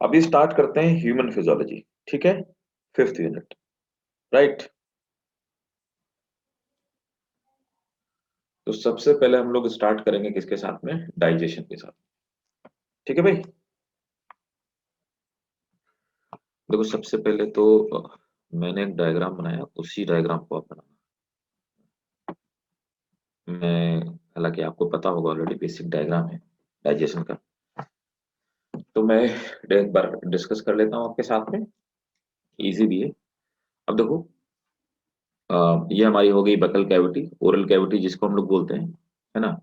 अभी स्टार्ट करते हैं ह्यूमन फिजियोलॉजी, ठीक है, 5th यूनिट, राइट। तो सबसे पहले हम लोग स्टार्ट करेंगे किसके साथ में, डाइजेशन के साथ, ठीक है भाई। देखो सबसे पहले तो मैंने एक डायग्राम बनाया, उसी डायग्राम को आप बनाना। मैं, हालांकि आपको पता होगा ऑलरेडी, बेसिक डायग्राम है डाइजेशन का, तो मैं एक बार डिस्कस कर लेता हूँ आपके साथ में, इजी भी है। अब देखो, ये हमारी हो गई बकल कैविटी, ओरल कैविटी जिसको हम लोग बोलते हैं, है ना।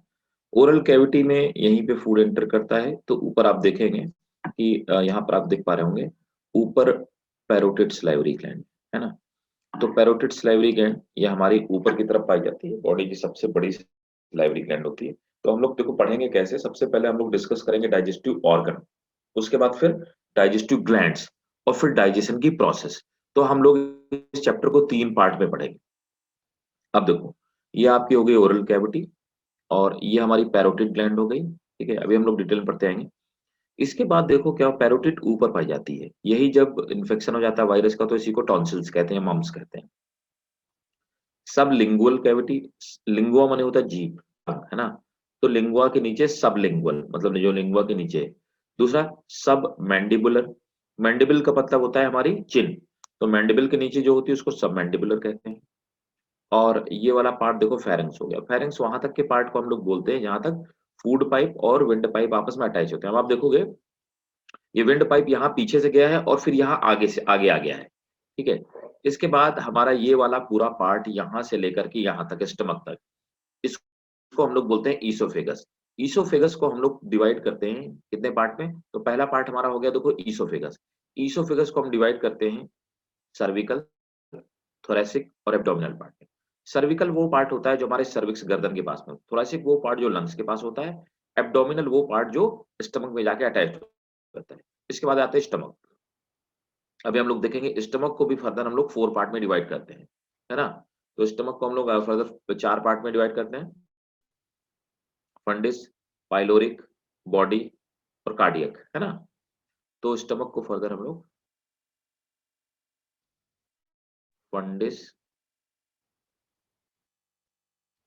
ओरल कैविटी में यहीं पे फूड एंटर करता है, तो ऊपर आप देखेंगे कि यहाँ पर आप देख पा रहे होंगे, ऊपर पैरोटिड सलाइवरी ग्लैंड, है ना। तो पैरोटिड सलाइवरी ग्लैंड ये हमारी ऊपर की तरफ पाई जाती है, बॉडी की सबसे बड़ी सलाइवरी ग्लैंड होती है। तो हम लोग देखो पढ़ेंगे कैसे, सबसे पहले हम लोग डिस्कस करेंगे डाइजेस्टिव ऑर्गन, उसके बाद फिर डाइजेस्टिव ग्लैंड्स, और फिर डाइजेशन की प्रोसेस। तो हम लोग इस चैप्टर को 3 पार्ट में पढ़ेंगे। अब देखो, ये आपकी हो गई ओरल कैविटी, और ये हमारी पैरोटिड ग्लैंड हो गई, ठीक है। अभी हम लोग डिटेल में पढ़ते आएंगे। इसके बाद देखो क्या, पैरोटिड ऊपर पाई जाती है, यही जब इन्फेक्शन हो जाता है वायरस का, तो इसी को टॉन्सिल्स कहते हैं, मम्स कहते हैं। सब लिंगुअल कैविटी, लिंगुआ माने होता है जीभ, है ना। तो लिंगुआ के नीचे सब लिंगुअल, मतलब जो लिंगुआ के नीचे है। दूसरा सब मैंडिबुलर, मैंडिबल का मतलब होता है हमारी चिन, तो मैंडिबल के नीचे जो होती है उसको सब मैंडिबुलर कहते हैं। और ये वाला पार्ट देखो फेरेंक्स हो गया, फेरेंक्स वहां तक के पार्ट को हम लोग बोलते हैं जहां तक फूड पाइप और विंड पाइप आपस में अटैच होते हैं। अब आप देखोगे, ये विंड पाइप यहाँ पीछे से गया है और फिर यहाँ आगे से आगे आ गया है, ठीक है। इसके बाद हमारा ये वाला पूरा पार्ट यहाँ से लेकर के यहाँ तक, स्टमक तक, इसको हम लोग बोलते हैं ईसोफेगस। ईसोफेगस को हम लोग डिवाइड करते हैं कितने पार्ट में, तो पहला पार्ट हमारा हो गया देखो ईसोफेगस। ईसोफेगस को हम डिवाइड करते हैं सर्विकल, थोरैसिक और एब्डोमिनल पार्ट में। सर्विकल वो पार्ट होता है जो हमारे सर्विक्स गर्दन के पास में, थोरैसिक वो पार्ट जो लंग्स के पास होता है, एब्डोमिनल वो पार्ट जो स्टमक में जाके अटैच होता है। इसके बाद आते हैं स्टमक। अभी हम लोग देखेंगे स्टमक को भी फर्दर हम लोग 4 पार्ट में डिवाइड करते हैं, है ना। तो स्टमक को हम लोग फर्दर 4 पार्ट में डिवाइड करते हैं, फंडिस, पाइलोरिक, बॉडी और कार्डियक, है ना। तो स्टमक को फर्दर हम लोग फंडिस,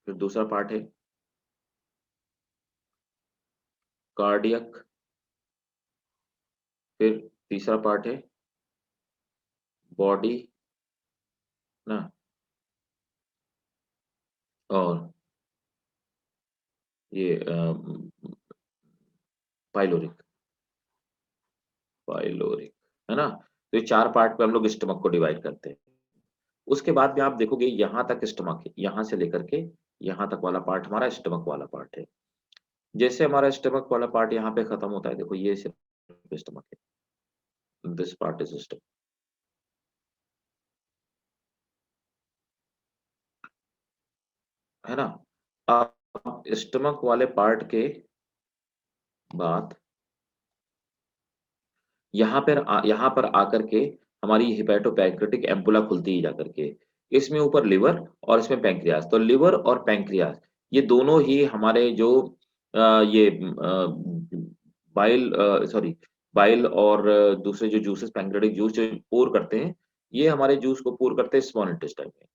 फिर दूसरा पार्ट है कार्डियक, फिर तीसरा पार्ट है बॉडी ना, और ये पाइलोरिक, पाइलोरिक, है ना। तो ये 4 पार्ट में हम लोग स्टमक को डिवाइड करते हैं। उसके बाद में आप देखोगे यहाँ तक स्टमक है, यहाँ से लेकर के यहाँ तक वाला पार्ट हमारा स्टमक वाला पार्ट है। जैसे हमारा स्टमक वाला पार्ट यहाँ पे खत्म होता है, देखो ये सिर्फ स्टमक है, दिस पार्ट इज स्टमक, है ना। अब स्टमक वाले पार्ट के बाद यहाँ पर आकर के हमारी हिपैटोपैंक्रेटिक एम्पुला खुलती है जाकर के, इसमें ऊपर लिवर और इसमें पैंक्रियास। तो लिवर और पैंक्रियास ये दोनों ही हमारे जो ये बाइल, सॉरी, बाइल और दूसरे जो जूसेस, पैंक्रेटिक जूस जो पोर करते हैं, ये हमारे जूस को पोर करते हैं स्मॉल इंटेस्टाइन में।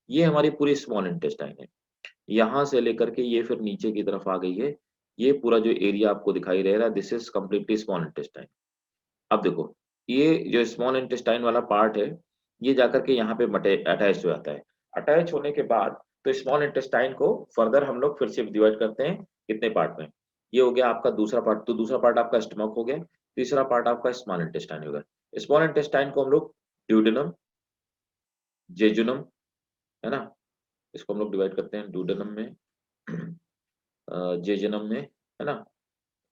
ये हमारी पूरी स्मॉल इंटेस्टाइन है। यहाँ से लेकर के ये फिर नीचे की तरफ आ गई है। ये पूरा जो एरिया आपको दिखाई दे रहा है, this is completely small intestine. अब देखो, ये जो स्मॉल इंटेस्टाइन वाला पार्ट है, ये जाकर के यहाँ पे मटे अटैच हो जाता है। अटैच होने के बाद तो स्मॉल इंटेस्टाइन को फर्दर हम लोग फिर से डिवाइड करते हैं कितने पार्ट में। ये हो गया आपका दूसरा पार्ट, तो दूसरा पार्ट आपका स्टमक हो गया, तीसरा पार्ट आपका स्मॉल इंटेस्टाइन हो गया। स्मॉल इंटेस्टाइन को हम लोग ड्यूडेनम, जेजुनम, है ना, इसको हम लोग डिवाइड करते हैं ड्यूडेनम में, जेजुनम में, है ना,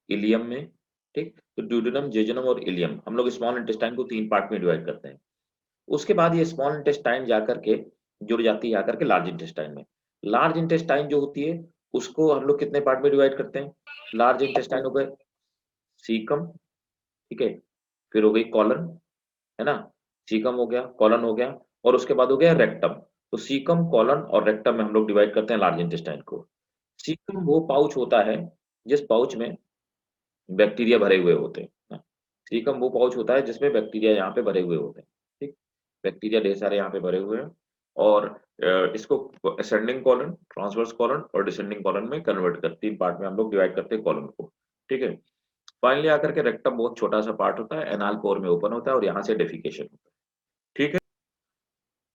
इलियम में, ठीक। तो ड्यूडेनम, जेजुनम और इलियम हम लोग स्मॉल इंटेस्टाइन को 3 पार्ट में डिवाइड करते हैं। उसके बाद ये स्मॉल इंटेस्टाइन जाकर के जुड़ जाती है आकर के लार्ज इंटेस्टाइन में। लार्ज इंटेस्टाइन जो होती है उसको हम लोग कितने पार्ट में डिवाइड करते हैं, लार्ज इंटेस्टाइन हो गए सीकम, ठीक है, फिर हो गई कॉलन, है ना, सीकम हो गया, कॉलन हो गया, और उसके बाद हो गया रेक्टम। तो सीकम, कॉलन और रेक्टम में हम लोग डिवाइड करते हैं लार्ज इंटेस्टाइन को। सीकम वो पाउच होता है जिस पाउच में बैक्टीरिया भरे हुए होते हैं ना। सीकम वो पाउच होता है जिसमें बैक्टीरिया यहाँ पे भरे हुए होते हैं, ठीक? बैक्टीरिया ढेर सारे यहाँ पे भरे हुए हैं और इसको असेंडिंग कॉलन, ट्रांसवर्स कॉलन और डिसेंडिंग कॉलन में कन्वर्ट कर 3 पार्ट में हम लोग डिवाइड करते हैं कॉलन को, ठीक है? फाइनली आकर के रेक्टम बहुत छोटा-सा पार्ट होता है, एनाल पोर में ओपन होता है और यहाँ से डेफिकेशन होता है, ठीक है?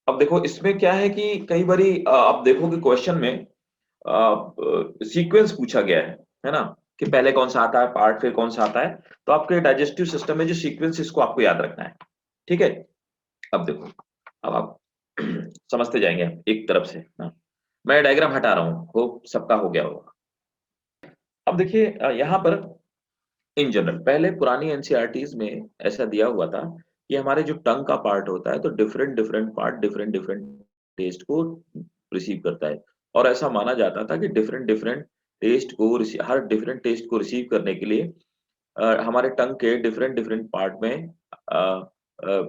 अब देखो इसमें क्या है कि कई बारी आप देखोगे क्वेश्चन में सीक्वेंस पूछा गया है ना? कि पहले कौन सा आता है पार्ट फिर कौन सा आता है, तो आपके डाइजेस्टिव सिस्टम में जो सीक्वेंस इसको आपको याद रखना है, ठीक है? अब देखो, अब आप समझते जाएंगे एक तरफ से ना, मैं डायग्राम हटा रहा हूँ, होप सबका हो गया होगा। अब देखिए यहाँ पर इन जनरल पहले पुरानी एनसीईआरटीज में ऐसा दिया हुआ था कि हमारे जो टंग का पार्ट होता है तो different different part different different taste को रिसीव करता है और ऐसा माना जाता था कि डिफरेंट डिफरेंट टेस्ट को हर डिफरेंट टेस्ट को रिसीव करने के लिए हमारे टंग के डिफरेंट डिफरेंट पार्ट में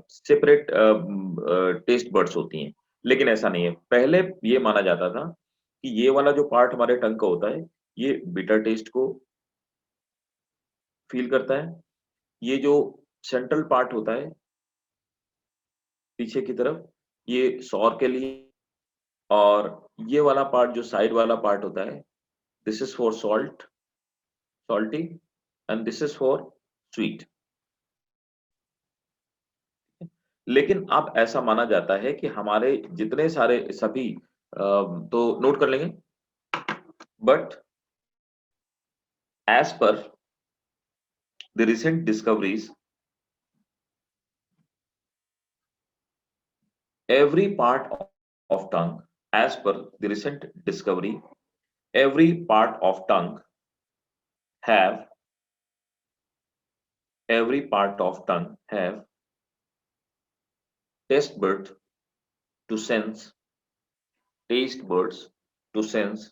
सेपरेट टेस्ट बड्स होती हैं, लेकिन ऐसा नहीं है। पहले ये माना जाता था कि ये वाला जो पार्ट हमारे टंग का होता है ये बिटर टेस्ट को फील करता है, ये जो सेंट्रल पार्ट होता है पीछे की तरफ ये सॉर के लिए, और ये वाला पार्ट जो साइड वाला पार्ट होता है this is for salty and this is for sweet. लेकिन अब ऐसा माना जाता है कि हमारे जितने सारे सभी तो नोट कर लेंगे, but as per the recent discoveries every part of tongue as per the recent discovery every part of tongue have every part of tongue have taste buds to sense taste buds to sense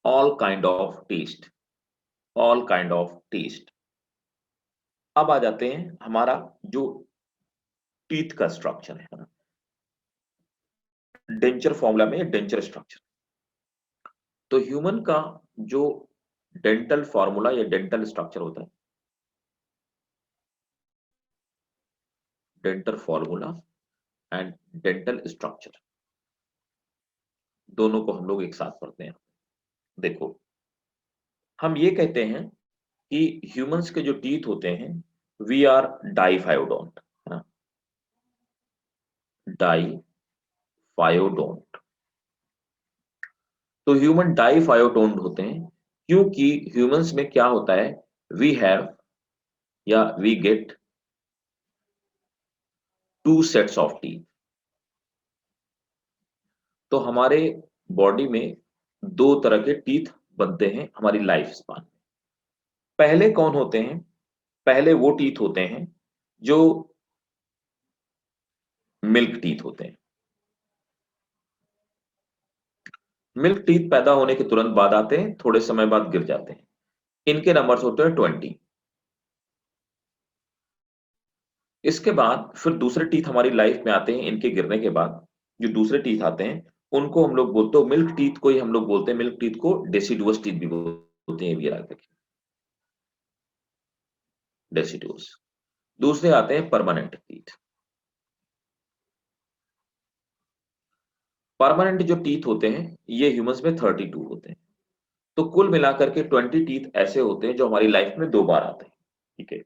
all kind of taste all kind of taste। अब आ जाते हैं हमारा जो teeth का structure है ना, denture formula में denture structure. तो ह्यूमन का जो डेंटल फॉर्मूला या डेंटल स्ट्रक्चर होता है, dental formula and dental structure दोनों को हम लोग एक साथ पढ़ते हैं। देखो हम ये कहते हैं कि ह्यूमंस के जो टीथ होते हैं वी आर डाइफायोडोंट, है ना? डाइफायोडोंट। तो ह्यूमन डाइफायोडोंट होते हैं क्योंकि ह्यूमंस में क्या होता है, वी हैव या we get two sets of teeth. तो हमारे बॉडी में दो तरह के टीथ बनते हैं हमारी लाइफ स्पान में। पहले कौन होते हैं, पहले वो टीथ होते हैं जो मिल्क टीथ होते हैं। मिल्क टीथ पैदा होने के तुरंत बाद आते हैं, थोड़े समय बाद गिर जाते हैं। इनके नंबर्स होते हैं 20। इसके बाद फिर दूसरे टीथ हमारी लाइफ में आते हैं, इनके गिरने के बाद जो दूसरे टीथ आते हैं उनको हम लोग बोलते हैं मिल्क टीथ को ही हम लोग बोलते हैं, मिल्क टीथ को डेसिडुअस टीथ भी बोलते हैं, ये याद रखें, डेसिडुअस। दूसरे आते हैं परमानेंट टीथ। परमानेंट जो टीथ होते हैं ये ह्यूमंस में 32 होते हैं। तो कुल मिलाकर के 20 टीथ ऐसे होते हैं जो हमारी लाइफ में 2 बार आते हैं, ठीक है?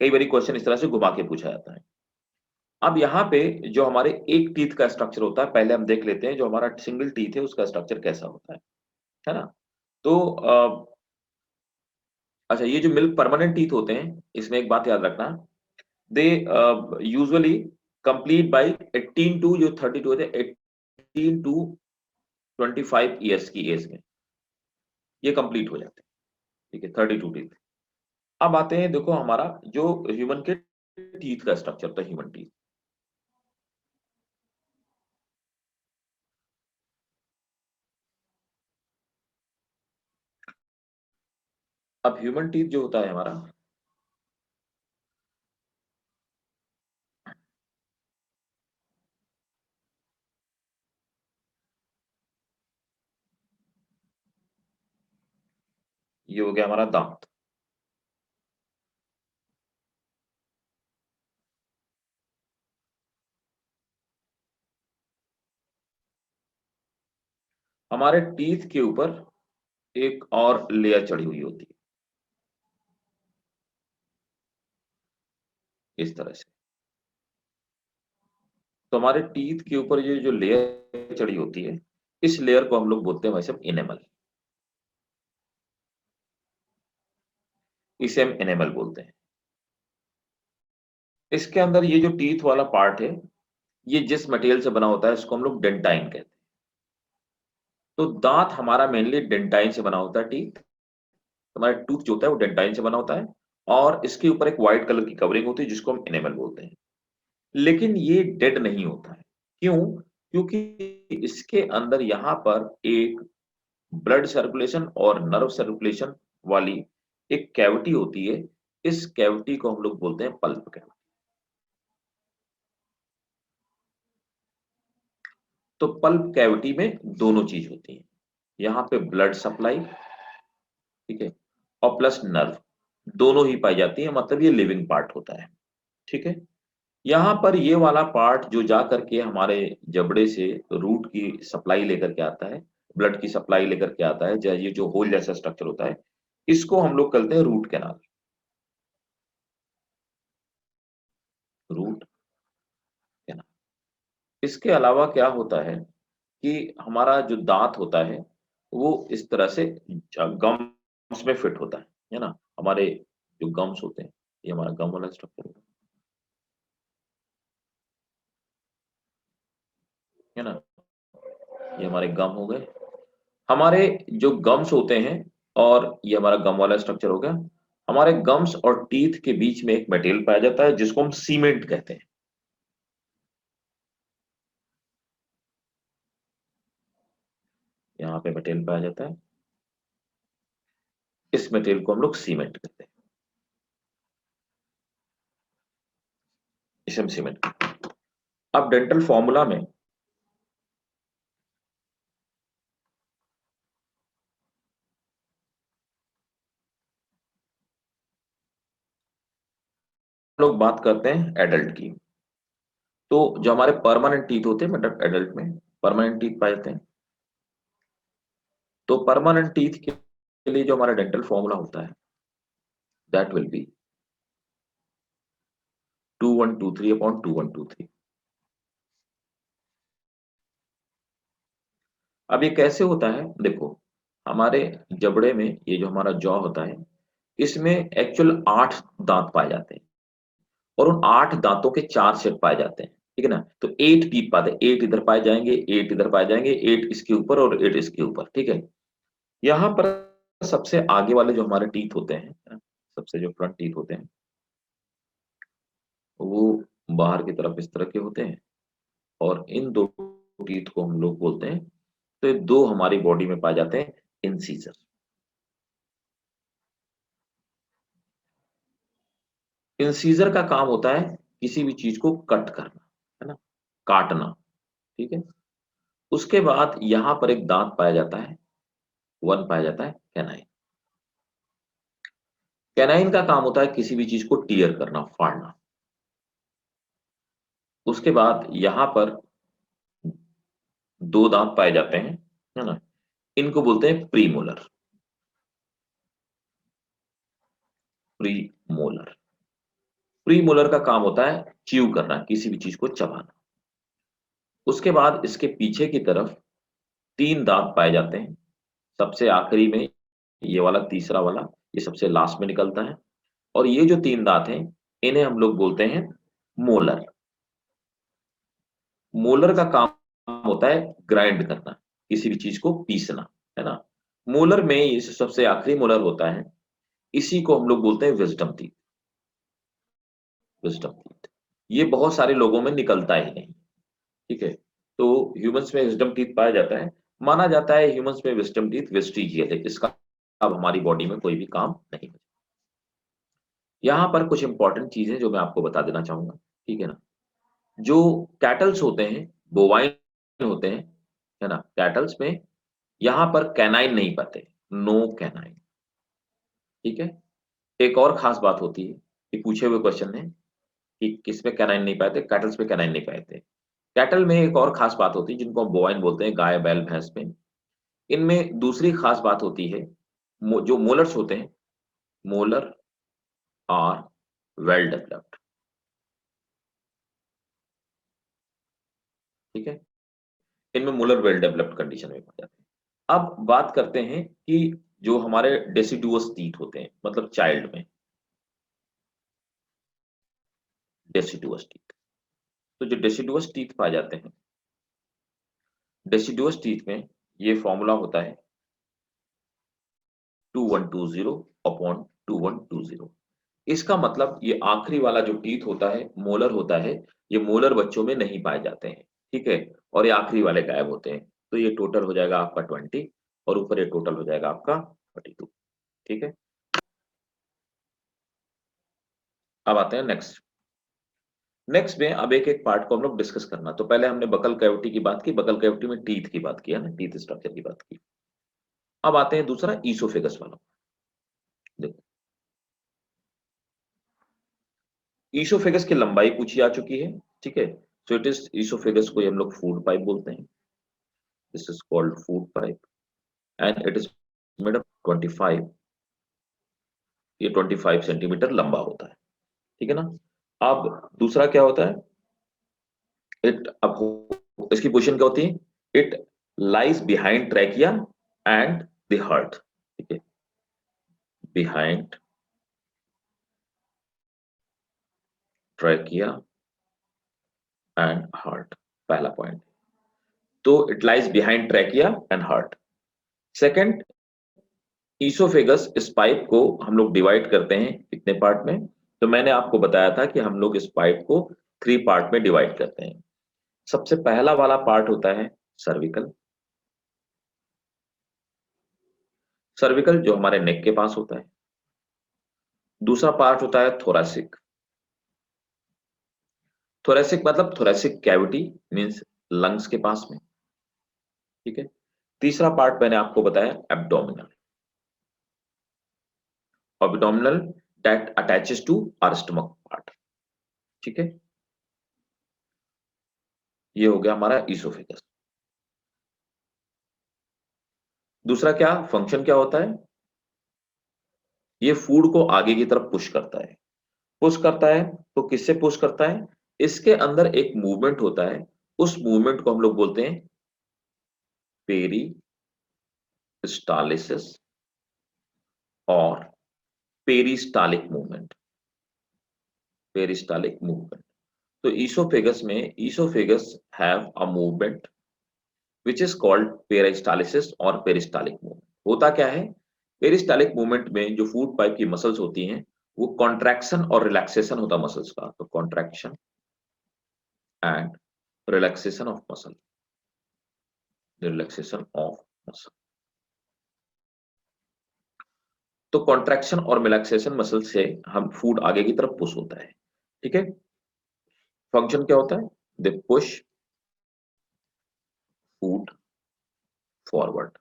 कई बार क्वेश्चन इस तरह से घुमा के पूछा जाता है। अब यहाँ पे जो हमारे एक टीथ का स्ट्रक्चर होता है पहले हम देख लेते हैं, जो हमारा सिंगल टीथ है उसका स्ट्रक्चर कैसा होता है ना? तो अच्छा ये जो मिल्क परमानेंट टीथ होते हैं इसमें एक बात याद रखना, they usually complete by 18 to जो 32 होते हैं 18 टू 25 ईयर्स की एज में ये कंप्लीट हो जाते हैं, ठीक है? 32 टीथ। अब आते हैं देखो हमारा जो ह्यूमन के टीथ का स्ट्रक्चर होता है, ह्यूमन टीथ। अब ह्यूमन टीथ जो होता है हमारा, ये हो गया हमारा दांत। हमारे टीथ के ऊपर एक और लेयर चढ़ी हुई होती है, इस तरह से। तो हमारे टीथ के ऊपर ये जो लेयर चढ़ी होती है, इस लेयर को हम लोग बोलते हैं भाई साहब इनेमल। इसे हम इनेमल बोलते हैं। इसके अंदर ये जो टीथ वाला पार्ट है, ये जिस मटेरियल से बना होता है इसको हम लोग डेंटाइन कहते हैं। तो दांत हमारा मेनली डेंटाइन से बना होता है। टीथ, हमारा टूथ जो होता है वो डेंटाइन से बना होता है, और इसके ऊपर एक व्हाइट कलर की कवरिंग होती है जिसको हम इनेमल बोलते हैं। लेकिन ये डेड नहीं होता है। क्यों? क्योंकि इसके अंदर यहाँ पर एक ब्लड सर्कुलेशन और नर्व सर्कुलेशन वाली एक कैविटी होती है। इस कैविटी को हम लोग बोलते हैं पल्प कैविटी। तो पल्प कैविटी में दोनों चीज होती है, यहाँ पे ब्लड सप्लाई, ठीक है, और प्लस नर्व, दोनों ही पाई जाती है। मतलब ये लिविंग पार्ट होता है, ठीक है। यहाँ पर ये वाला पार्ट जो जा करके हमारे जबड़े से रूट की सप्लाई लेकर के आता है, ब्लड की सप्लाई लेकर के आता है, ये जो होल जैसा स्ट्रक्चर होता है, इसको हम लोग कहते हैं रूट कैनाल। Root canal. इसके अलावा क्या होता है कि हमारा जो दांत होता है वो इस तरह से गम्स में फिट होता है ना। हमारे जो गम्स होते हैं, ये हमारा गम वाला स्ट्रक्चर है ना। ये हमारे गम हो गए। हमारे जो गम्स होते हैं, और ये हमारा गम वाला स्ट्रक्चर हो गया। हमारे गम्स और टीथ के बीच में एक मटेरियल पाया जाता है जिसको हम सीमेंट कहते हैं। यहाँ पे मटेरियल पाया जाता है, इस मटेरियल को हम लोग सीमेंट कहते हैं। इसे हम सीमेंट कहते हैं। अब डेंटल फॉर्मूला में लोग बात करते हैं एडल्ट की। तो जो हमारे परमानेंट टीथ होते हैं, मतलब एडल्ट में परमानेंट टीथ पाए जाते हैं। तो परमानेंट टीथ के लिए जो हमारा डेंटल फॉर्मूला होता है, दैट विल बी 2123 अपॉन 2123। अब ये कैसे होता है देखो, हमारे जबड़े में ये जो हमारा जॉ होता है, इसमें एक्चुअल 8 दांत पाए जाते हैं, और उन 8 दांतों के 4 सेट पाए जाते हैं, ठीक है ना। तो 8 टीथ पाते हैं, 8 इधर पाए जाएंगे, 8 इधर पाए जाएंगे, 8 इसके ऊपर और 8 इसके ऊपर, ठीक है। यहाँ पर सबसे आगे वाले जो हमारे टीथ होते हैं, सबसे जो फ्रंट टीथ होते हैं, वो बाहर की तरफ इस तरह के होते हैं, और इन दो टीथ को हम लोग बोलते हैं। तो ये दो हमारी बॉडी में पाए जाते हैं इंसीजर। इंसीजर का काम होता है किसी भी चीज को कट करना, है ना, काटना, ठीक है। उसके बाद यहां पर एक दांत पाया जाता है, वन पाया जाता है कैनाइन। कैनाइन का काम होता है किसी भी चीज को टीयर करना, फाड़ना। उसके बाद यहां पर दो दांत पाए जाते हैं, है ना, इनको बोलते हैं प्रीमोलर। प्रीमोलर। प्रीमोलर का काम होता है च्यू करना, किसी भी चीज को चबाना। उसके बाद इसके पीछे की तरफ 3 दांत पाए जाते हैं, सबसे आखिरी में ये वाला तीसरा वाला, ये सबसे लास्ट में निकलता है। और ये जो 3 दांत हैं, इन्हें हम लोग बोलते हैं मोलर। मोलर का काम होता है ग्राइंड करना, किसी भी चीज को पीसना, है ना। मोलर में ये सबसे आखिरी मोलर होता है, इसी को हम लोग बोलते हैं विजडम टीथ। विजडम टीथ ये बहुत सारे लोगों में निकलता ही नहीं, ठीक है। तो ह्यूमंस में विजडम टीथ पाया जाता है। माना जाता है ह्यूमंस में विजडम टीथ वेस्टिजियल है, इसका अब हमारी बॉडी में कोई भी काम नहीं है। यहाँ पर कुछ इंपॉर्टेंट चीजें जो मैं आपको बता देना चाहूंगा, ठीक है ना। जो कैटल्स होते हैं, बोवाइन होते हैं, है ना, कैटल्स में यहाँ पर कैनाइन नहीं पाते, नो कैनाइन, ठीक है। एक और खास बात होती है कि पूछे हुए क्वेश्चन है कि किसमें कैनाइन नहीं पाते, कैटल्स में कैनाइन नहीं पाते। कैटल में एक और खास बात होती है जिनको हम बोवाइन बोलते हैं, गाय बैल भैंस में, इनमें दूसरी खास बात होती है, जो मोलर्स होते हैं, मोलर आर वेल डेवलप्ड, ठीक है, इनमें मोलर वेल डेवलप्ड कंडीशन में पाए जाते हैं। अब बात करते हैं कि जो हमारे डेसिडुअस टीथ होते हैं, मतलब चाइल्ड में डेसिडुअस टीथ, तो जो डेसिडुअस टीथ पाए जाते हैं, डेसिडुअस टीथ में ये फॉर्मूला होता है 2120 अपॉन 2120। इसका मतलब ये आखिरी वाला जो टीथ होता है, मोलर होता है, ये मोलर बच्चों में नहीं पाए जाते हैं, ठीक है, और ये आखिरी वाले गायब होते हैं। तो ये टोटल हो जाएगा आपका 20 और ऊपर ये टोटल हो जाएगा आपका 42, ठीक है। अब आते हैं नेक्स्ट। नेक्स्ट में अब एक एक पार्ट को हम लोग डिस्कस करना। तो पहले हमने बकल कैविटी की बात की, बकल कैविटी में टीथ की बात किया ना, टीथ स्ट्रक्चर की बात की। अब आते हैं दूसरा ईसोफेगस वाला। देखो, ईसोफेगस की लंबाई पूछी आ चुकी है, ठीक है। सो इट इज ईसोफेगस को हम लोग फूड पाइप बोलते हैं। This is called food pipe and it is made of 25, ये 25 सेंटीमीटर लंबा होता है, ठीक है ना। अब दूसरा क्या होता है, इट अब इसकी पोजीशन क्या होती है, it lies behind trachea and the heart, ठीक है, बिहाइंड ट्रैकिया एंड हार्ट, पहला पॉइंट। तो it lies behind trachea and heart. Second, oesophagus, इस पाइप को हम लोग डिवाइड करते हैं कितने पार्ट में, तो मैंने आपको बताया था कि हम लोग इस पाइप को 3 पार्ट में डिवाइड करते हैं। सबसे पहला वाला पार्ट होता है सर्विकल, सर्विकल जो हमारे नेक के पास होता है। दूसरा पार्ट होता है थोरैसिक, थोरैसिक मतलब थोरैसिक कैविटी मींस लंग्स के पास में, ठीक है। तीसरा पार्ट मैंने आपको बताया abdominal, abdominal that attaches to our stomach part, ठीक है। ये हो गया हमारा ईसोफेगस। दूसरा क्या फंक्शन क्या होता है, ये फूड को आगे की तरफ पुश करता है। पुश करता है तो किससे पुश करता है, इसके अंदर एक मूवमेंट होता है, उस मूवमेंट को हम लोग बोलते हैं पेरिस्टालिसिस और पेरिस्टालिक मूवमेंट, पेरिस्टालिक मूवमेंट। तो ईसोफेगस में oesophagus have a movement which is called peristalsis और पेरिस्टालिक मूवमेंट। होता क्या है, पेरिस्टालिक मूवमेंट में जो फूड पाइप की मसल्स होती हैं, वो कॉन्ट्रैक्शन और रिलैक्सेशन होता मसल्स का, तो contraction and relaxation of muscle, relaxation of muscle. तो कॉन्ट्रैक्शन और रिलैक्सेशन मसल से हम फूड आगे की तरफ पुश होता है, ठीक है। फंक्शन क्या होता है, दे पुश फूड फॉरवर्ड।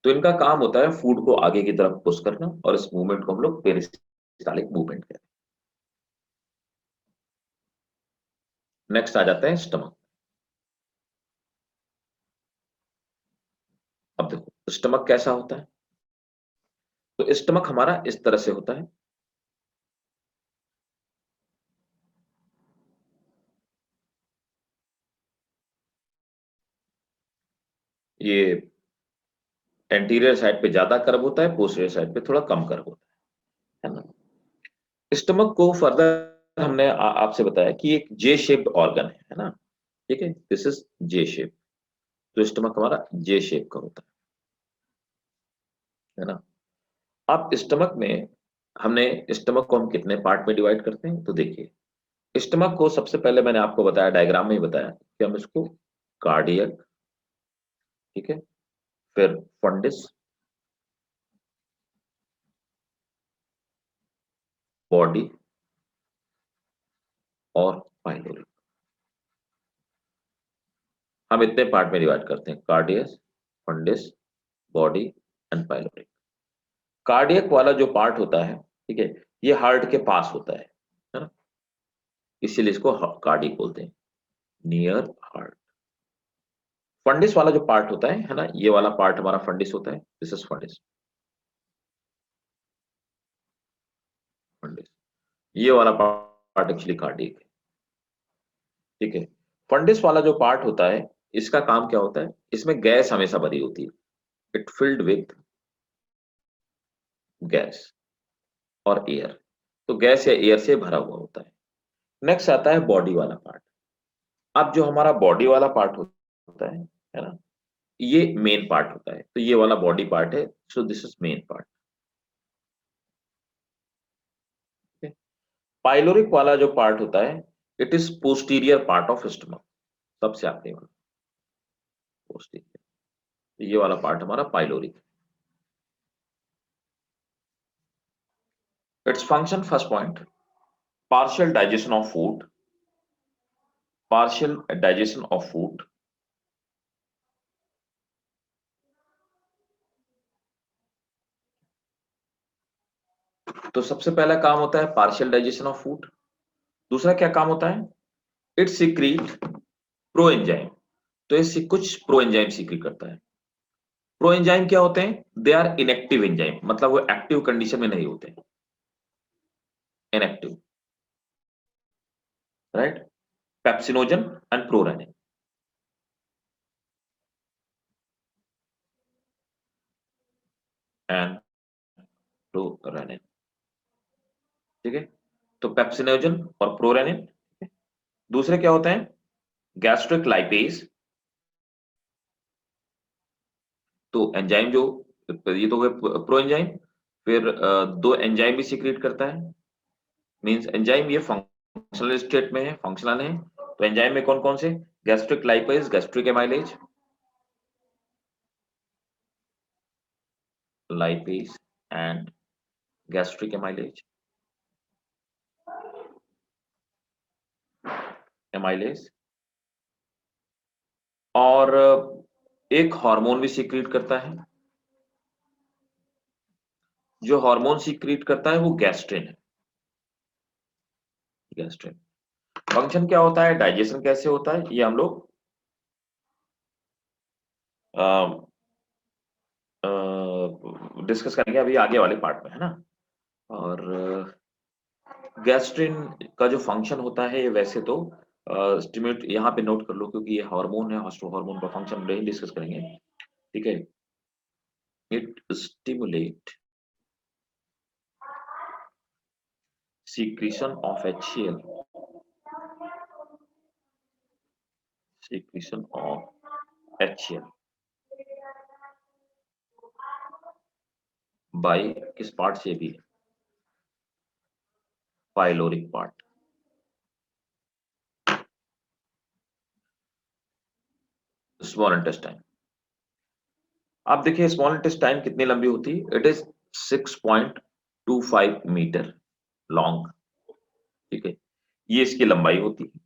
तो इनका काम होता है फूड को आगे की तरफ पुश करना, और इस मूवमेंट को हम लोग पेरिस्टालिक मूवमेंट कहते हैं। नेक्स्ट आ जाता है स्टमक। अब देखो स्टमक कैसा होता है, तो स्टमक हमारा इस तरह से होता है। ये एंटीरियर साइड पे ज्यादा कर्व होता है, पोस्टीरियर साइड पे थोड़ा कम कर्व होता है ना। स्टमक को फर्दर हमने आपसे बताया कि एक जे शेप्ड ऑर्गन है ना, ठीक है, दिस इज जे शेप। तो स्टमक हमारा जे शेप का होता है ना। अब स्टमक में हमने स्टमक को हम कितने पार्ट में डिवाइड करते हैं, तो देखिए स्टमक को सबसे पहले मैंने आपको बताया, डायग्राम में ही बताया कि हम इसको कार्डियक, ठीक है, फिर फंडिस, बॉडी और पाइलोरी, हम इतने पार्ट में डिवाइड करते हैं, कार्डियस, फंडिस, बॉडी एंड पाइलोरी। कार्डियक वाला जो पार्ट होता है, ठीक है, ये हार्ट के पास होता है ना, इसीलिए इसको कार्डियक बोलते हैं, नियर हार्ट। फंडिस वाला जो पार्ट होता है ना, ये वाला पार्ट हमारा फंडिस होता है, दिस इज फंडिस। फंडिस, ये वाला पार्ट एक्चुअली कार्डियक है, ठीक है। फंडिस वाला जो पार्ट होता है, इसका काम क्या होता है, इसमें गैस हमेशा भरी होती है, इट फिल्ड विथ गैस और एयर, तो गैस या एयर से भरा हुआ होता है। नेक्स्ट आता है बॉडी वाला पार्ट। अब जो हमारा बॉडी वाला पार्ट होता है ना, ये मेन पार्ट होता है, तो ये वाला बॉडी पार्ट है, so this is main part. Pyloric वाला जो पार्ट होता है, it is posterior part of stomach, सबसे आगे वाला पोस्टीरियर, ये वाला पार्ट हमारा pyloric. Its function, first point, partial digestion of food, partial digestion of food, तो सबसे पहला काम होता है पार्शियल डाइजेशन ऑफ फूड। दूसरा क्या काम होता है, इट सीक्रेट प्रो एंजाइम, तो ये कुछ प्रो एंजाइम सीक्रेट करता है। प्रो एंजाइम क्या होते हैं, दे आर इनएक्टिव एंजाइम, मतलब वो एक्टिव कंडीशन में नहीं होते, inactive, right. Pepsinogen and prorenin, and prorenin, ठीक है। तो पेप्सिनोजन और प्रोरेनिन। दूसरे क्या होते हैं, गैस्ट्रिक लाइपेज, तो एंजाइम जो, ये तो प्रो एंजाइम, फिर दो एंजाइम भी सीक्रेट करता है, मींस एंजाइम ये फंक्शनल स्टेट में है, फंक्शनल है, तो एंजाइम में कौन कौन से, gastric lipase, gastric amylase, lipase and gastric amylase, amylase, और एक हार्मोन भी सीक्रेट करता है, जो हार्मोन सीक्रेट करता है वो गैस्ट्रिन है, गैस्ट्रिन। फंक्शन क्या होता है, डाइजेशन कैसे होता है, ये हम लोग डिस्कस करेंगे अभी आगे वाले पार्ट में, है ना। और गैस्ट्रिन का जो फंक्शन होता है, वैसे तो स्टिम्युलेट, यहाँ पे नोट कर लो क्योंकि ये हार्मोन है, हार्मोन का फंक्शन नहीं डिस्कस करेंगे, ठीक है। It stimulate secretion of HCl, secretion of HCl by किस पार्ट से भी, पाइलोरिक पार्ट। स्मॉल इंटेस्टाइन, आप देखिए स्मॉल इंटेस्टाइन कितनी लंबी होती है, इट इज 6.25 मीटर लॉन्ग, ठीक है, ये इसकी लंबाई होती है,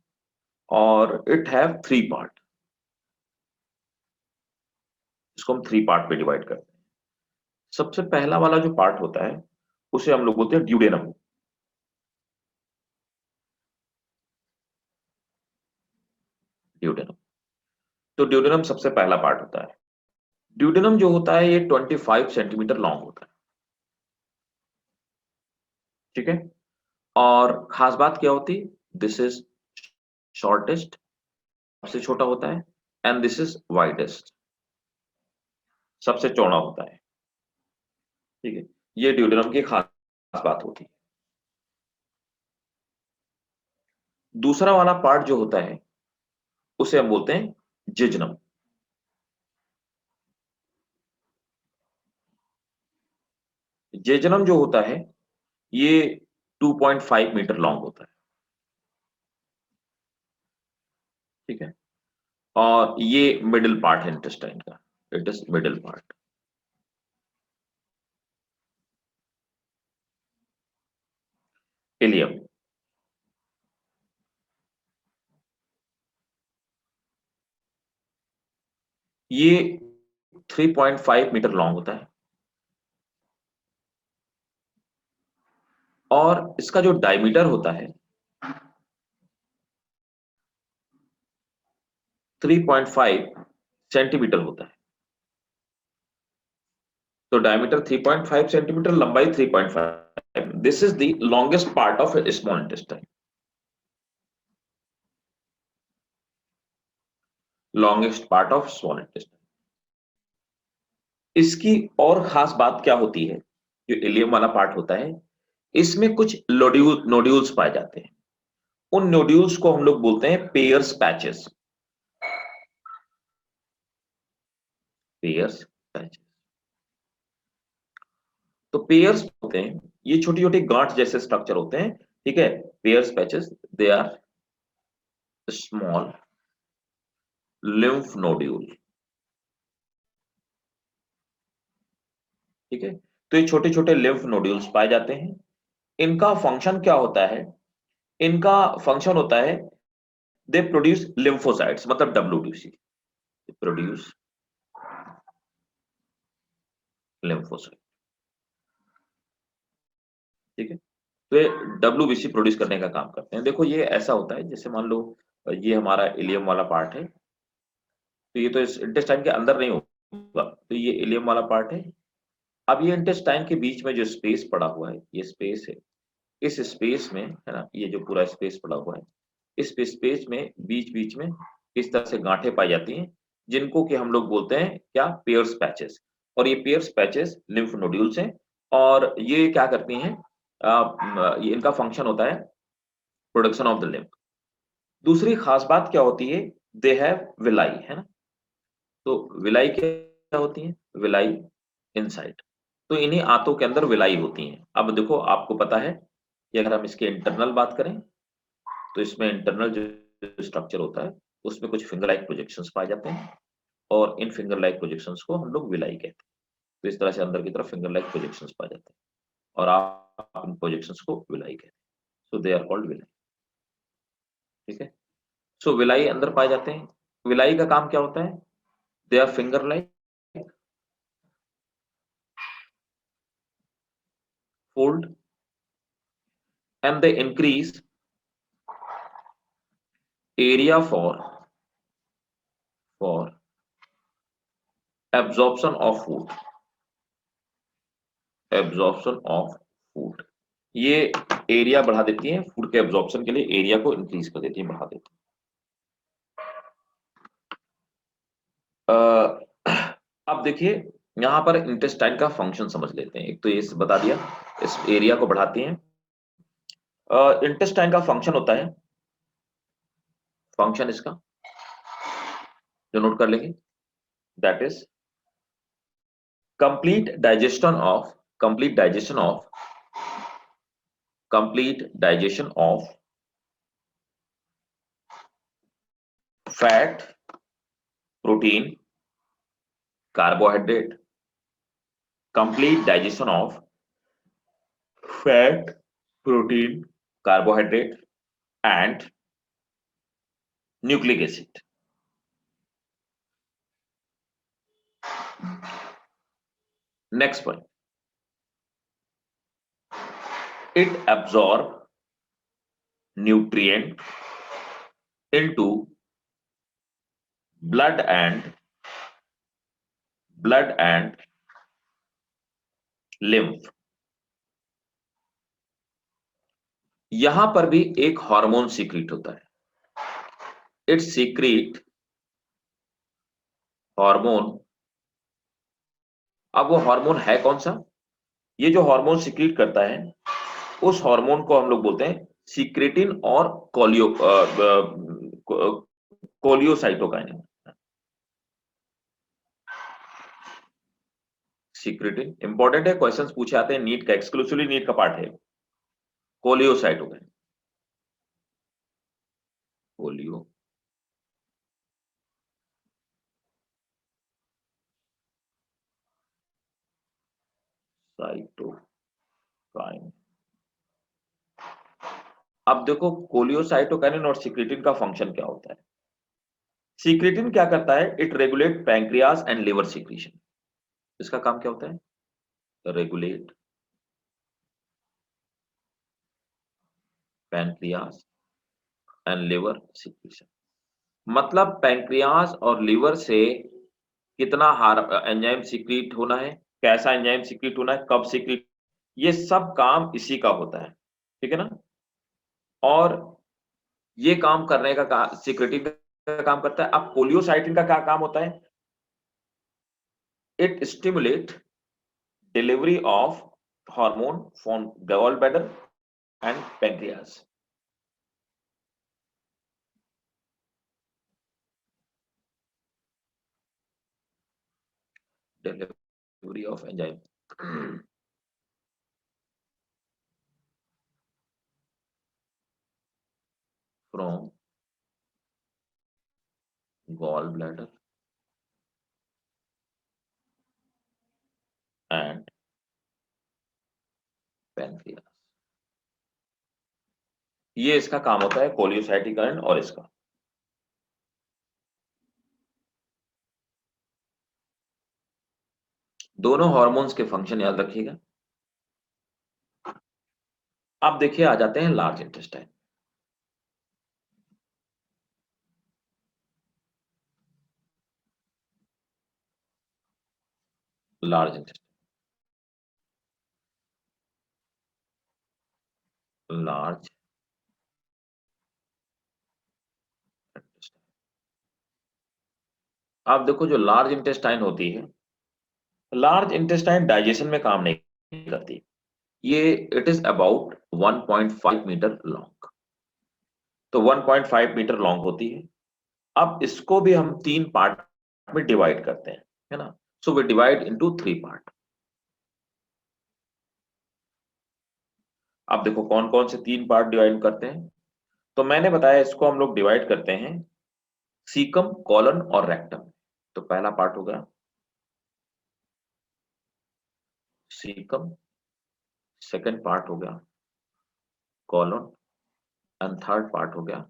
और इट हैव 3 पार्ट, इसको हम 3 पार्ट में डिवाइड करते हैं। सबसे पहला वाला जो पार्ट होता है, उसे हम लोग बोलते हैं ड्यूडेनम, ड्यूडेनम, तो ड्यूडेनम सबसे पहला पार्ट होता है। ड्यूडेनम जो होता है ये 25 सेंटीमीटर लॉन्ग होता है, ठीक है। और खास बात क्या होती, दिस इज शॉर्टेस्ट, सबसे छोटा होता है, एंड दिस इज वाइडेस्ट, सबसे चौड़ा होता है, ठीक है। ये ड्यूडेनम की खास बात होती है। दूसरा वाला पार्ट जो होता है, उसे हम बोलते हैं जिजनम। जेजनम जो होता है, ये 2.5 मीटर लॉन्ग होता है, ठीक है। और ये मिडिल पार्ट है इंटेस्टाइन का, it is middle part. Ileum, ये 3.5 मीटर लॉन्ग होता है, और इसका जो डायमीटर होता है 3.5 सेंटीमीटर होता है। तो डायमीटर 3.5 सेंटीमीटर, लंबाई 3.5। This is the longest part of small intestine. Longest part of small intestine. इसकी और खास बात क्या होती है, जो इलियम वाला पार्ट होता है, इसमें कुछ नोड्यूल्स पाए जाते हैं। उन नोड्यूल्स को हम लोग बोलते हैं पेयर्स पैचेस। Pairs patches. तो पेयर्स होते हैं, ये छोटी छोटी गांठ जैसे स्ट्रक्चर होते हैं, ठीक है। Peyer's patches, they are small lymph nodule, ठीक है। तो ये छोटे छोटे लिम्फ नोड्यूल्स पाए जाते हैं। इनका फंक्शन क्या होता है? इनका फंक्शन होता है, दे प्रोड्यूस लिम्फोसाइट्स, मतलब WBC, प्रोड्यूस लिम्फोसाइट, ठीक है। तो ये WBC प्रोड्यूस करने का काम करते हैं। देखो ये ऐसा होता है, जैसे मान लो ये हमारा इलियम वाला पार्ट है, तो ये तो इस इंटेस्टाइन के अंदर नहीं होगा, तो ये इलियम वाला पार्ट है। अब ये इंटेस्टाइन के बीच में जो स्पेस पड़ा हुआ है, ये स्पेस है। इस स्पेस में, है ना, ये जो पूरा स्पेस पड़ा हुआ है, इस स्पेस में बीच बीच में इस तरह से गांठें पाई जाती हैं, जिनको कि हम लोग बोलते हैं क्या, पेयर्स पैचेस। और ये पेयर्स पैचेस लिम्फ नोड्यूल्स हैं, और ये क्या करती हैं, ये इनका फंक्शन होता है प्रोडक्शन ऑफ द लिम्फ। दूसरी खास बात क्या होती है, दे हैव विलाई, है ना। तो विलाई क्या होती है? Villi inside. तो इन्हीं आंतों के अंदर विलाई होती हैं। अब देखो आपको पता है कि अगर हम इसके इंटरनल बात करें, तो इसमें इंटरनल जो स्ट्रक्चर होता है, उसमें कुछ फिंगर लाइक प्रोजेक्शंस पाए जाते हैं, और इन फिंगर लाइक प्रोजेक्शंस को हम लोग विलाई कहते हैं। तो इस तरह से अंदर की तरफ फिंगर लाइक प्रोजेक्शंस पाए जाते हैं, और आप इन प्रोजेक्शंस को विलाई कहते हैं। सो दे आर कॉल्ड विलाई, ठीक है। सो विलाई अंदर पाए जाते हैं। विलाई का काम क्या होता है? They are finger like, fold, and they increase area for absorption of food, absorption of food। ये एरिया बढ़ा देती है, फूड के एब्जॉर्प्शन के लिए एरिया को इंक्रीज कर देती है, बढ़ा देती है। अब देखिए यहां पर इंटेस्टाइन का फंक्शन समझ लेते हैं। एक तो ये बता दिया, इस एरिया को बढ़ाती हैं। इंटेस्टाइन का फंक्शन होता है, फंक्शन इसका जो नोट कर लेंगे, that is complete digestion of complete digestion of complete digestion of fat, protein, carbohydrate, complete digestion of fat, protein, carbohydrate and nucleic acid। Next point, it absorb nutrient into blood and lymph। यहां पर भी एक hormone secrete होता है, it secret hormone. अब वो hormone है कौन सा? ये जो हार्मोन सीक्रेट करता है, उस हार्मोन को हम लोग बोलते हैं सीक्रेटिन और कोलियोसाइटोकाइनिन। सीक्रेटिन इंपॉर्टेंट है, क्वेश्चंस पूछे आते हैं नीट का, एक्सक्लूसिवली नीट का पार्ट है। कोलियोसाइटोकाइनिन, कोलियो साइटोकाइनिन। अब देखो कोलियोसाइटोकाइनिन और सीक्रेटिन का फंक्शन क्या होता है। सीक्रेटिन क्या करता है? It regulate pancreas and liver secretion. इसका काम क्या होता है? Regulate pancreas and liver secretion. मतलब पैंक्रियाज और लिवर से कितना एंजाइम सीक्रेट होना है, कैसा एंजाइम सीक्रेट होना है, कब सीक्रेट, ये सब काम इसी का होता है, ठीक है ना। और ये काम करने का सिक्रेटिंग का काम करता है। अब कोलियोसाइटिन का क्या काम होता है, it stimulate delivery of hormone from gall bladder and pancreas. Delivery of enzyme from gall bladder and pancreas, ये इसका काम होता है कोलियोसाइटिन और इसका। दोनों हार्मोन्स के फंक्शन याद रखिएगा। अब देखिए आ जाते हैं large intestine. Large intestine, large intestine. अब देखो जो लार्ज इंटेस्टाइन होती है, लार्ज इंटेस्टाइन डाइजेशन में काम नहीं करती। ये it is about 1.5 metre long, तो 1.5 मीटर लॉन्ग होती है। अब इसको भी हम 3 पार्ट में डिवाइड करते हैं, है ना। So we divide into 3 part. अब देखो कौन कौन से 3 पार्ट डिवाइड करते हैं। तो मैंने बताया इसको हम लोग डिवाइड करते हैं सीकम, कॉलन और रेक्टम। तो पहला पार्ट हो गया सीकम, सेकंड पार्ट हो गया कॉलन एंड थर्ड पार्ट हो गया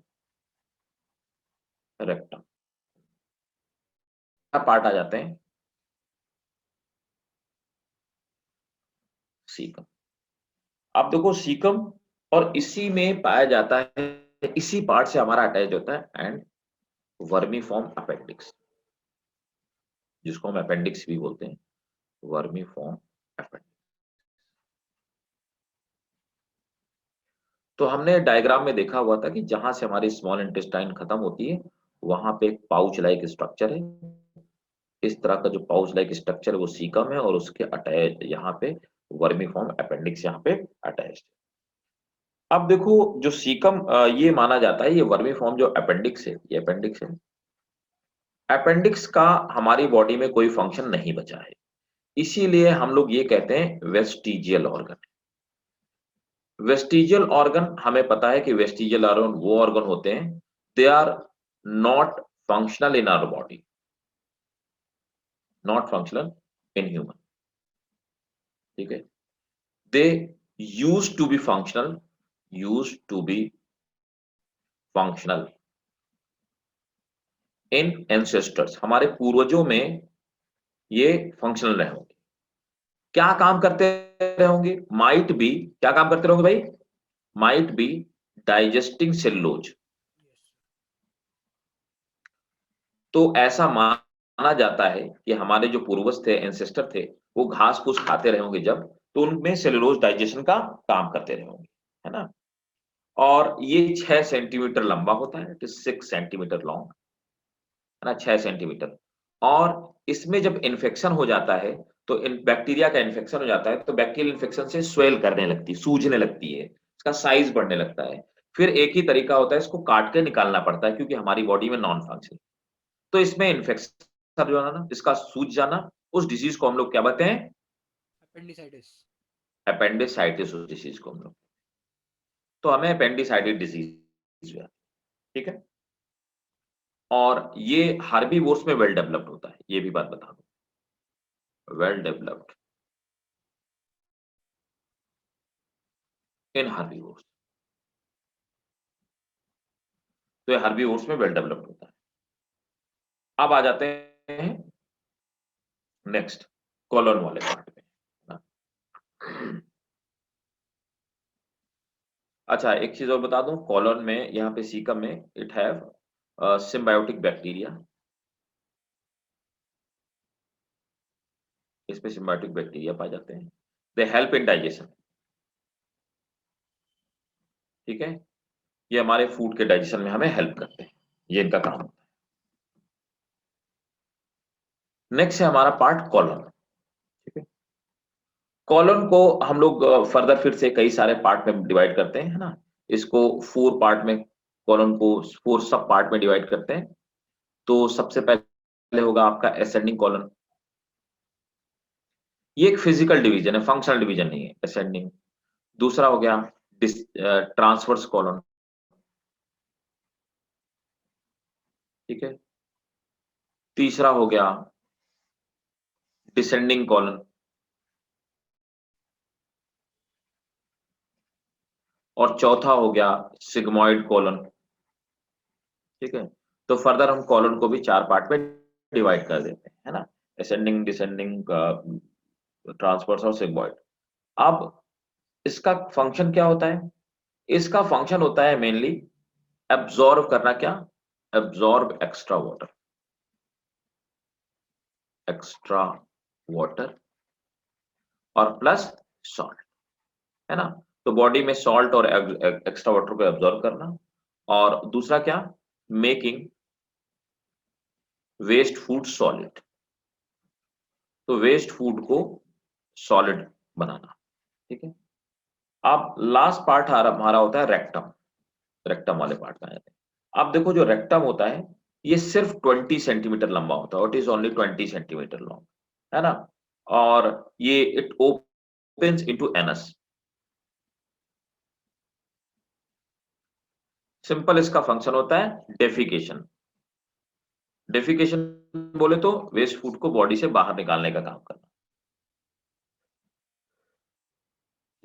रेक्टम। पार्ट आ जाते हैं सीकम। अब देखो सीकम और इसी में पाया जाता है, इसी पार्ट से हमारा अटैच होता है एंड वर्मीफॉर्म अपेंडिक्स, जिसको हम अपेंडिक्स भी बोलते हैं, वर्मीफॉर्म अपेंडिक्स। तो हमने डायग्राम में देखा हुआ था कि जहां से हमारी स्मॉल इंटेस्टाइन खत्म होती है वहां पे एक पाउच लाइक स्ट्रक्चर है। इस तरह का जो पाउच लाइक स्ट्रक्चर है वो सीकम है और उसके अटैच यहाँ पे वर्मीफॉर्म अपेंडिक्स यहाँ पे अटैच। अब देखो जो सीकम ये माना जाता है, ये वर्मीफॉर्म जो अपेंडिक्स है, ये अपेंडिक्स है। अपेंडिक्स का हमारी बॉडी में कोई फंक्शन नहीं बचा है, इसीलिए हम लोग ये कहते हैं वेस्टिजियल ऑर्गन। वेस्टिजियल ऑर्गन हमें पता है कि वेस्टिजियल ऑर्गन वो ऑर्गन होते हैं, they are not functional in our body, not functional in human, ठीक है। They use to be functional, use to be functional in ancestors, हमारे पूर्वजों में ये फंक्शनल रहे होंगे। क्या काम करते रहे होंगे, माइट बी, क्या काम करते रहोगे भाई, माइट बी डाइजेस्टिंग सेलुलोज। तो ऐसा माना जाता है कि हमारे जो पूर्वज थे, एंसेस्टर थे, वो घास फूस खाते रहे होंगे जब, तो उनमें सेलुलोज डाइजेशन का काम करते रहे होंगे, है ना। और ये 6 सेंटीमीटर लंबा होता है, इट इज 6 सेंटीमीटर लॉन्ग, है ना, 6 सेंटीमीटर। और इसमें जब इन्फेक्शन हो जाता है, तो बैक्टीरिया का इन्फेक्शन हो जाता है, तो बैक्टीरियल इन्फेक्शन से स्वेल करने लगती है, सूजने लगती है, इसका साइज बढ़ने लगता है। फिर एक ही तरीका होता है, इसको काट के निकालना पड़ता है क्योंकि हमारी बॉडी में नॉन फंक्शन। तो इसमें इन्फेक्शन जो है ना, इसका सूज जाना, उस डिजीज को हम लोग क्या बताते हैं, अपेंडिसाइटिस। अपेंडिसाइटिस, उस डिजीज को हम लोग, तो हमें अपेंडिसाइटिस डिजीज हुआ, ठीक है। और ये हार्बीवोर्स में वेल डेवलप्ड होता है, ये भी बात बता दूं, वेल डेवलप्ड इन हार्बीवोर्स। तो ये हार्बीवोर्स में वेल डेवलप्ड होता है। अब आ जाते हैं नेक्स्ट कॉलोन वाले पार्ट में ना। अच्छा एक चीज और बता दूं, कॉलोन में यहाँ पे सीकम में इट हैव सिम्बायोटिक बैक्टीरिया, इसमें सिम्बायोटिक बैक्टीरिया पाए जाते हैं। दे हेल्प इन डाइजेशन, ठीक है। ये हमारे फूड के डाइजेशन में हमें हेल्प करते हैं, ये इनका काम होता है। नेक्स्ट है हमारा पार्ट कॉलन, ठीक है। कॉलन को हम लोग फर्दर फिर से कई सारे पार्ट में डिवाइड करते हैं, है ना। इसको 4 पार्ट में, कॉलन को 4 सब पार्ट में डिवाइड करते हैं। तो सबसे पहले होगा आपका असेंडिंग कॉलन। ये एक फिजिकल डिवीजन है, फंक्शनल डिवीजन नहीं है, असेंडिंग। दूसरा हो गया ट्रांसवर्स कॉलन, ठीक है। तीसरा हो गया डिसेंडिंग कॉलन, और चौथा हो गया सिग्मॉइड कॉलन, ठीक है। तो फर्दर हम कॉलन को भी 4 पार्ट में डिवाइड कर देते हैं, है ना। असेंडिंग, डिसेंडिंग, ट्रांसवर्स और सिग्मॉइड। अब इसका फंक्शन क्या होता है? इसका फंक्शन होता है मेनली एब्जॉर्ब करना, क्या? एब्जॉर्ब एक्स्ट्रा वाटर और प्लस सॉल्ट, है ना। तो बॉडी में सॉल्ट और एक्स्ट्रा वाटर को एब्जॉर्ब करना, और दूसरा क्या? मेकिंग वेस्ट फूड सॉलिड, तो वेस्ट फूड को सॉलिड बनाना, ठीक है। अब लास्ट पार्ट हमारा होता है रेक्टम। रेक्टम वाले पार्ट में आ जाते हैं। अब देखो, जो रेक्टम होता है ये सिर्फ 20 सेंटीमीटर लंबा होता है, it is only 20 centimetre long, है ना। और ये it opens into anus. Simple इसका फंक्शन होता है डेफिकेशन। डेफिकेशन बोले तो वेस्ट फूड को बॉडी से बाहर निकालने का काम करना।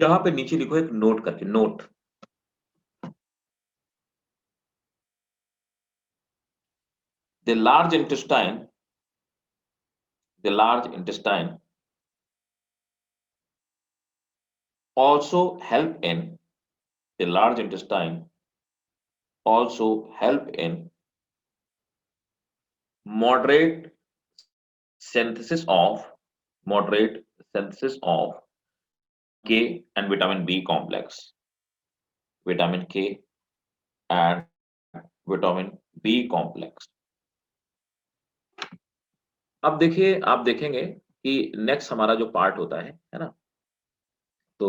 यहां पे नीचे लिखो एक नोट करके, note. The large intestine, the large intestine also help in the large intestine also help in moderate synthesis of moderate synthesis of K and vitamin B complex, vitamin K and vitamin B complex। अब देखिए, आप देखेंगे कि next हमारा जो part होता है ना। तो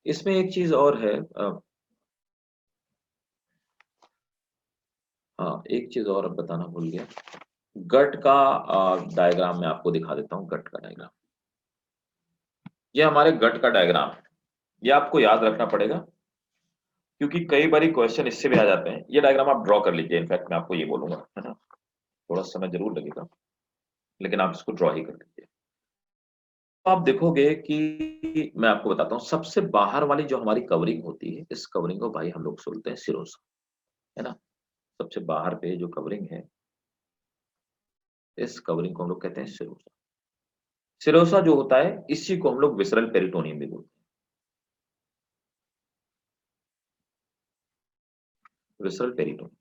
इसमें एक चीज और है, हाँ एक चीज और अब बताना भूल गया। गट का डायग्राम मैं आपको दिखा देता हूँ, गट का डायग्राम। ये हमारे गट का डायग्राम है, ये आपको याद रखना पड़ेगा क्योंकि कई बार क्वेश्चन इससे भी आ जाते हैं। ये डायग्राम आप ड्रॉ कर लीजिए, इनफैक्ट मैं आपको ये बोलूंगा, है ना। थोड़ा समय जरूर लगेगा, लेकिन आप इसको ड्रॉ ही कर लीजिए। तो आप देखोगे कि मैं आपको बताता हूँ, सबसे बाहर वाली जो हमारी कवरिंग होती है, इस कवरिंग को भाई हम लोग बोलते हैं सिरोसा, है ना। सबसे बाहर पे जो कवरिंग है, इस कवरिंग को हम लोग कहते हैं सिरोसा। सिरोसा जो होता है, इसी को हम लोग विसरल पेरिटोनियम भी बोलते हैं, विसरल पेरिटोनियम,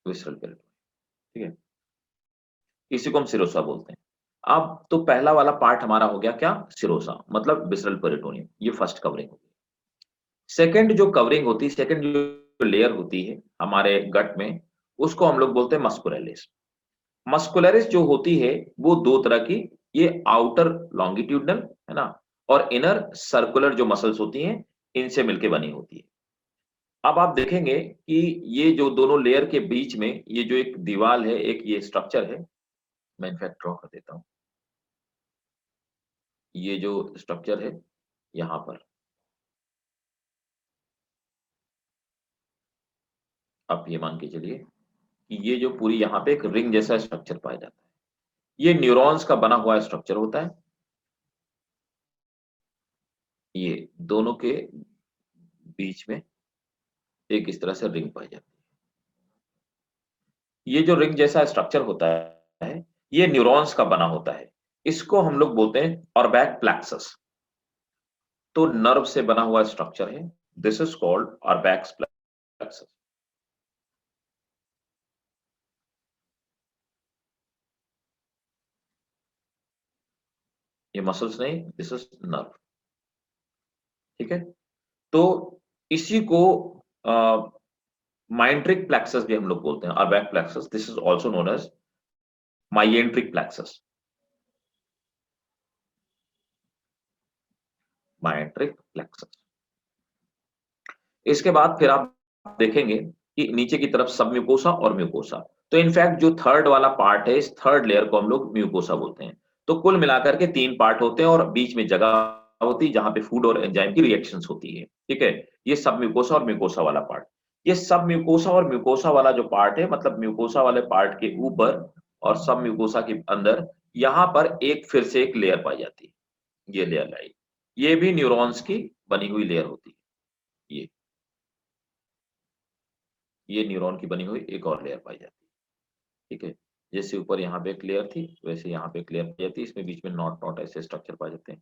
विसरल पेरिटोनियम, ठीक है। इसी को हम सिरोसा बोलते हैं। अब तो पहला वाला पार्ट हमारा हो गया क्या? सिरोसा, मतलब विसरल पेरिटोनियम, ये फर्स्ट कवरिंग होगी। सेकंड जो कवरिंग होती है, सेकंड जो लेयर होती है हमारे गट में, उसको हम लोग बोलते हैं मस्कुलरिस। मस्कुलरिस जो होती है वो दो तरह की, ये आउटर लॉन्गिट्यूडनल, है ना, और इनर सर्कुलर जो मसल्स होती हैं, इनसे मिलके बनी होती है। अब आप देखेंगे कि ये जो दोनों लेयर के बीच में ये जो एक दीवार है, एक ये स्ट्रक्चर है, मैं इनफैक्ट ड्रॉ कर देता हूं। ये जो स्ट्रक्चर है यहां पर, आप ये मान के चलिए कि ये जो पूरी यहाँ पे एक रिंग जैसा स्ट्रक्चर पाया जाता है, ये न्यूरॉन्स का बना हुआ स्ट्रक्चर होता है। ये दोनों के बीच में एक इस तरह से रिंग पाई जाती है। ये जो रिंग जैसा स्ट्रक्चर होता है, ये न्यूरॉन्स का बना होता है। इसको हम लोग बोलते हैं ऑर्बैक प्लेक्सस। तो नर्व से बना हुआ स्ट्रक्चर है, दिस इज कॉल्ड ऑर्बैक्स प्लेक्सस। ये मसल्स नहीं, दिस इज नर्व। ठीक है, तो इसी को माइंट्रिक प्लेक्सस भी हम लोग बोलते हैं, Auerbach plexus, this is also known as myenteric plexus, myenteric plexus. इसके बाद फिर आप देखेंगे कि नीचे की तरफ सब म्यूकोसा और म्यूकोसा। तो इनफैक्ट जो थर्ड वाला पार्ट है, इस थर्ड लेयर को हम लोग म्यूकोसा बोलते हैं। तो कुल मिलाकर के 3 पार्ट होते हैं और बीच में जगह होती है जहां पे फूड और एंजाइम की रिएक्शंस होती है। ठीक है, ये सब म्यूकोसा और म्यूकोसा वाला पार्ट। ये सब म्यूकोसा और म्यूकोसा वाला जो पार्ट है, मतलब म्यूकोसा वाले पार्ट के ऊपर और सब म्यूकोसा के अंदर, यहां पर एक फिर से एक लेयर पाई जाती है, ये लेयर लाई। ये भी न्यूरॉन्स की बनी हुई लेयर होती है। ये न्यूरॉन की बनी हुई एक और लेयर पाई जाती है। ठीक है, जैसे ऊपर यहाँ पे एक लेयर थी, वैसे यहाँ पे एक लेयर पाई जाती है, इसमें बीच में नॉट नॉट ऐसे स्ट्रक्चर पाए जाते हैं।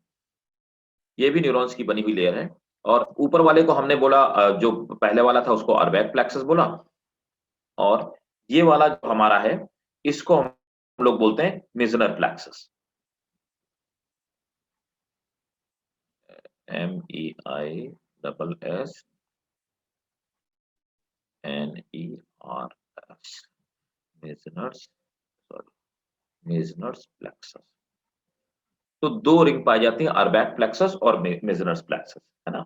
ये भी न्यूरॉन्स की बनी हुई लेयर है। और ऊपर वाले को हमने बोला, जो पहले वाला था उसको अर्बैक प्लेक्सस बोला, और ये वाला जो हमारा है, इसको हम लोग बोलते हैं Meissner plexus. MEISS NERS, Meissner's, sorry, Meissner's plexus. तो 2 रिंग पाई जाती हैं, अर्बैक प्लेक्सस और मेजनर्स प्लेक्सस, है ना।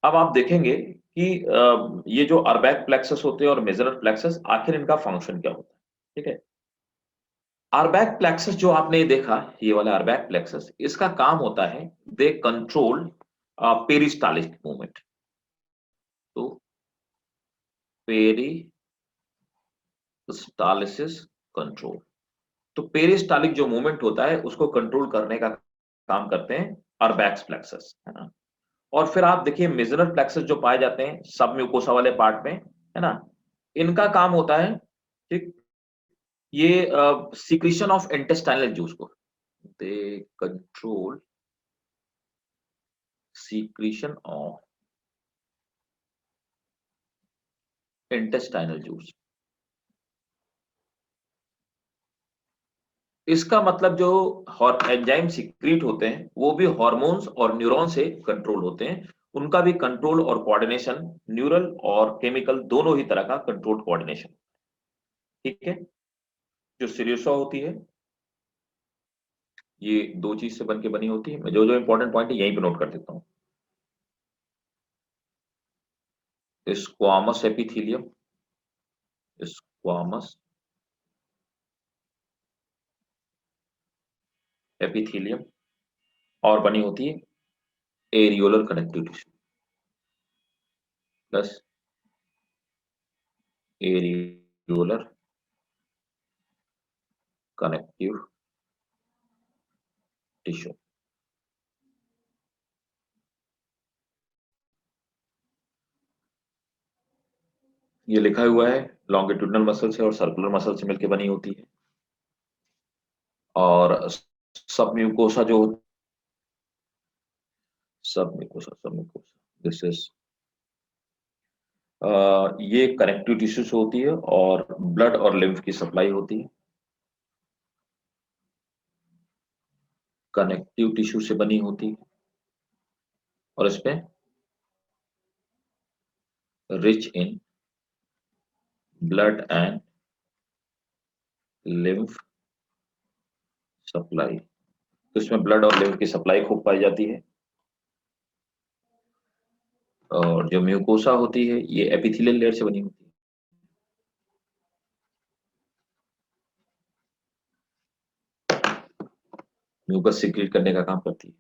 अब आप देखेंगे कि ये जो अर्बैक प्लेक्सस होते हैं और मेजनर प्लेक्सस, आखिर इनका फंक्शन क्या होता है। ठीक है, अर्बैक प्लेक्सस जो आपने देखा, ये वाला अर्बैक प्लेक्सस, इसका काम होता है, दे कंट्रोल पेरिस्टालिक मूवमेंट। तो पेरिस्टालिसिस कंट्रोल, तो पेरिस्टालिक जो मूवमेंट होता है उसको कंट्रोल करने का काम करते हैं अर्बैक्स प्लेक्सस, है ना। और फिर आप देखिए मेजनर प्लेक्सस जो पाए जाते हैं सब म्यूकोसा वाले पार्ट में, है ना, इनका काम होता है, ठीक, ये सीक्रेशन ऑफ इंटेस्टाइनल जूस को, they control secretion of intestinal juice. इसका मतलब जो एंजाइम सीक्रेट होते हैं वो भी हार्मोन्स और न्यूरॉन से कंट्रोल होते हैं। उनका भी कंट्रोल और कोऑर्डिनेशन, न्यूरल और केमिकल दोनों ही तरह का कंट्रोल कोऑर्डिनेशन। ठीक है, जो सिरियोसा होती है, ये 2 चीज से बन के बनी होती है। मैं जो जो इंपॉर्टेंट पॉइंट है यहीं पे नोट कर देता हूँ। स्क्वामस एपिथेलियम, स्क्वामस एपिथेलियम, और बनी होती है areolar connective tissue plus areolar connective tissue. ये लिखा हुआ है, लॉन्गिट्यूडनल मसल से और सर्कुलर मसल से मिलकर बनी होती है। और सब म्यूकोसा जो, सब म्यूकोसा दिस इज, ये कनेक्टिव टिश्यू से होती है और ब्लड और लिम्फ की सप्लाई होती है। कनेक्टिव टिश्यू से बनी होती है और इसमें rich in blood and lymph supply, तो इसमें ब्लड और लिम्फ की सप्लाई खूब पाई जाती है। और जो म्यूकोसा होती है ये एपिथेलियल लेयर से बनी होती है। म्यूकस सीक्रेट करने का काम करती है।